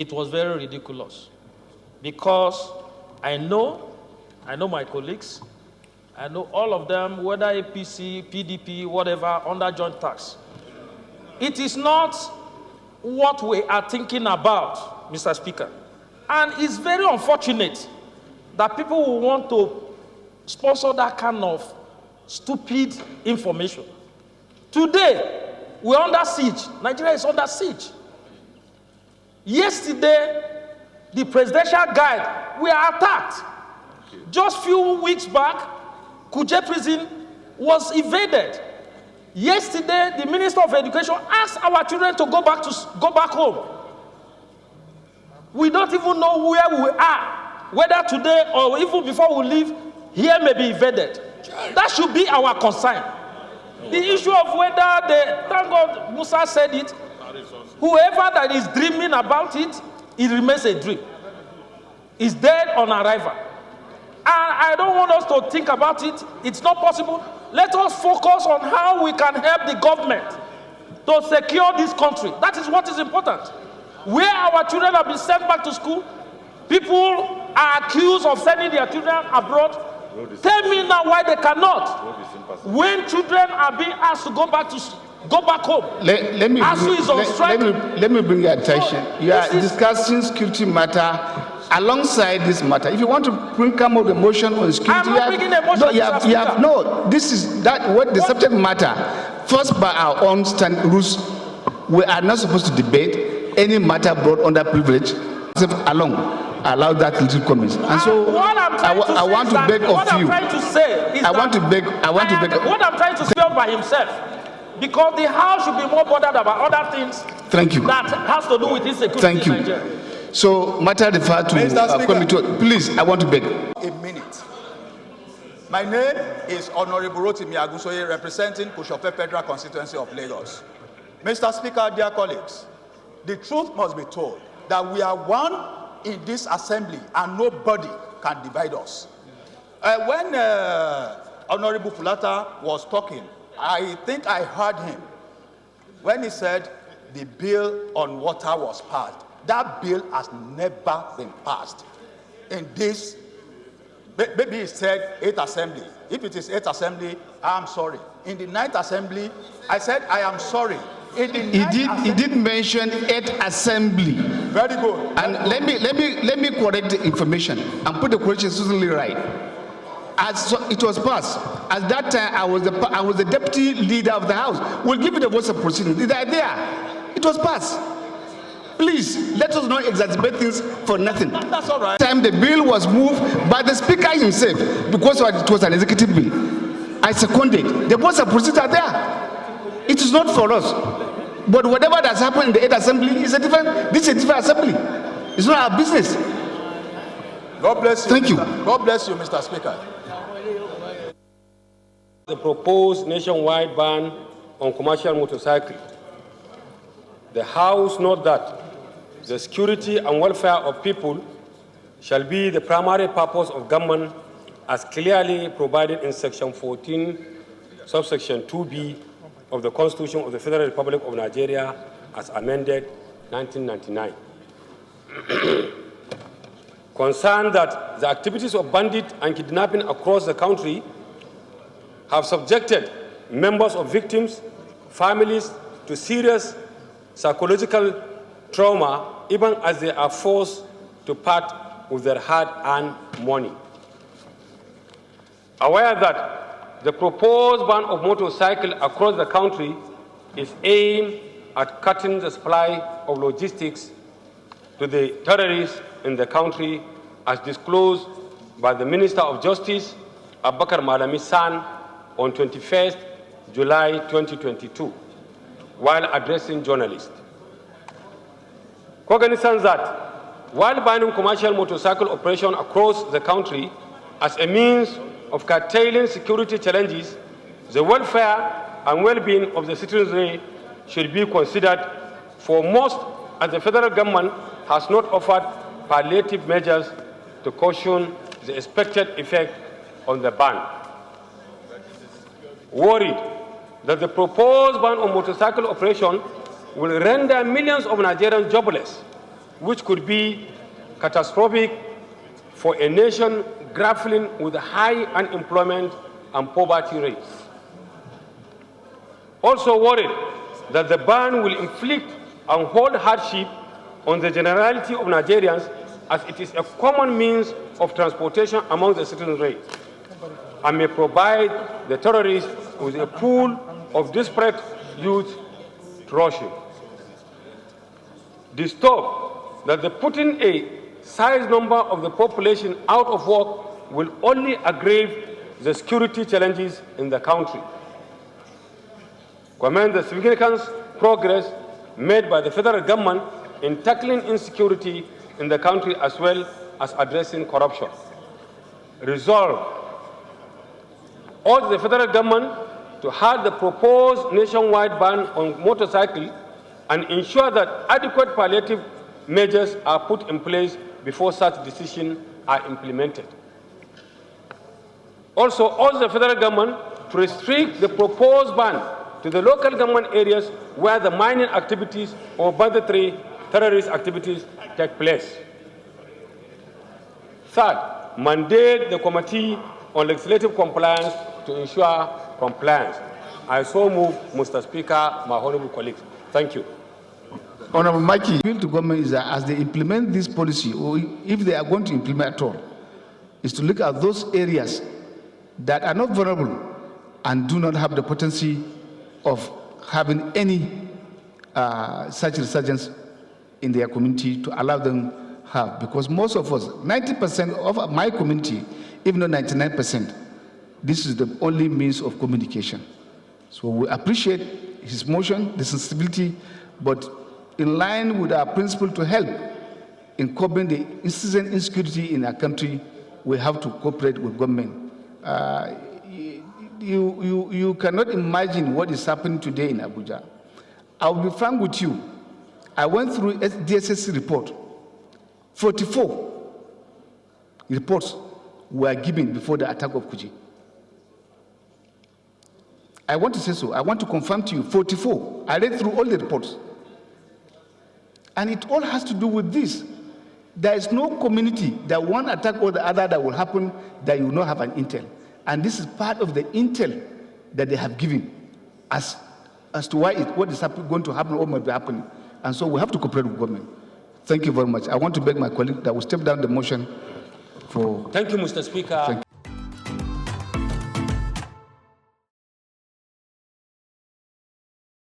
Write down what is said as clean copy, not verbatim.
It was very ridiculous because I know my colleagues, I know all of them, whether APC, PDP, whatever, under joint tax. It is not what we are thinking about, Mr. Speaker. And it's very unfortunate that people will want to sponsor that kind of stupid information. Today, we're under siege. Nigeria is under siege. Yesterday, the presidential guide, we are attacked. Just a few weeks back, Kuje prison was invaded. Yesterday, the Minister of Education asked our children to go back home. We don't even know where we are, whether today or even before we leave, here may be invaded. That should be our concern. The issue of whether thank God Musa said it, whoever that is dreaming about it, it remains a dream. It's dead on arrival. And I don't want us to think about it. It's not possible. Let us focus on how we can help the government to secure this country. That is what is important. Where our children have been sent back to school, people are accused of sending their children abroad. Tell me now why they cannot. When children are being asked to go back home, let me bring your attention. So, you are discussing security matter alongside this matter. If you want to come up with a motion on security, this is what the subject matter. First, by our own rules, we are not supposed to debate any matter brought under privilege, except allow that little comments. And so I want to beg of you. What I'm trying to say is what I'm trying to say by himself. Because the House should be more bothered about other things. Thank you. That has to do with insecurity. Thank you. In Nigeria. So, matter referred to committee. Please, I want to beg. A minute. My name is Honorable Rotimi Agusoye, representing Kushope Federal Constituency of Lagos. Mr. Speaker, dear colleagues, the truth must be told that we are one in this assembly and nobody can divide us. When Honorable Fulata was talking, I think I heard him when he said the bill on water was passed. That bill has never been passed. In this, maybe he said 8th assembly. If it is 8th assembly, I am sorry. In the 9th assembly, I said I am sorry. He did mention 8th assembly. Very good. And let me correct the information and put the question certainly right. As it was passed, at that time I was the deputy leader of the House. We'll give you the voice of proceedings. It's there. It was passed. Please, let us not exacerbate things for nothing. That's all right. Time the bill was moved by the Speaker himself because it was an executive bill. I seconded. The voice of proceedings are there. It is not for us. But whatever that's happened in the 8th assembly this is a different assembly. It's not our business. God bless you. Thank you. God bless you, Mr. Speaker. The proposed nationwide ban on commercial motorcycles. The House notes that the security and welfare of people shall be the primary purpose of government as clearly provided in Section 14, subsection 2B of the Constitution of the Federal Republic of Nigeria as amended 1999. Concerned that the activities of bandit and kidnapping across the country have subjected members of victims, families to serious psychological trauma, even as they are forced to part with their hard-earned money. Aware that the proposed ban of motorcycles across the country is aimed at cutting the supply of logistics to the terrorists in the country, as disclosed by the Minister of Justice, Abubakar Malami San, on 21st July 2022, while addressing journalists. Cognizant that while banning commercial motorcycle operation across the country as a means of curtailing security challenges, the welfare and well-being of the citizenry should be considered foremost, as the federal government has not offered palliative measures to cushion the expected effect on the ban. Worried that the proposed ban on motorcycle operation will render millions of Nigerians jobless which could be catastrophic for a nation grappling with high unemployment and poverty rates. Also worried that the ban will inflict untold hardship on the generality of Nigerians, as it is a common means of transportation among the citizenry, and may provide the terrorists with a pool of desperate youth to rush him. Disturbed that the putting a size number of the population out of work will only aggravate the security challenges in the country. Commend the significant progress made by the federal government in tackling insecurity in the country as well as addressing corruption. Resolve, urge the federal government to halt the proposed nationwide ban on motorcycles and ensure that adequate palliative measures are put in place before such decisions are implemented. Also, urge the federal government to restrict the proposed ban to the local government areas where the mining activities or banditry terrorist activities take place. Third, mandate the Committee on Legislative Compliance to ensure compliance. I so move, Mr. Speaker, my honorable colleagues. Thank you. Honorable Mikey, appeal to government is that as they implement this policy, or if they are going to implement at all, is to look at those areas that are not vulnerable and do not have the potency of having any such resurgence in their community to allow them have. Because most of us, 90% of my community, even though 99%, this is the only means of communication. So we appreciate his motion, the sensibility, but in line with our principle to help in curbing the incessant insecurity in our country, we have to cooperate with government. You cannot imagine what is happening today in Abuja. I'll be frank with you. I went through DSS report. 44 reports were given before the attack of Kuje. I want to say so. I want to confirm to you, 44. I read through all the reports. And it all has to do with this. There is no community that one attack or the other that will happen that you will not have an intel. And this is part of the intel that they have given as to why what is going to happen or might be happening. And so we have to cooperate with government. Thank you very much. I want to beg my colleague that will step down the motion for... Thank you, Mr. Speaker.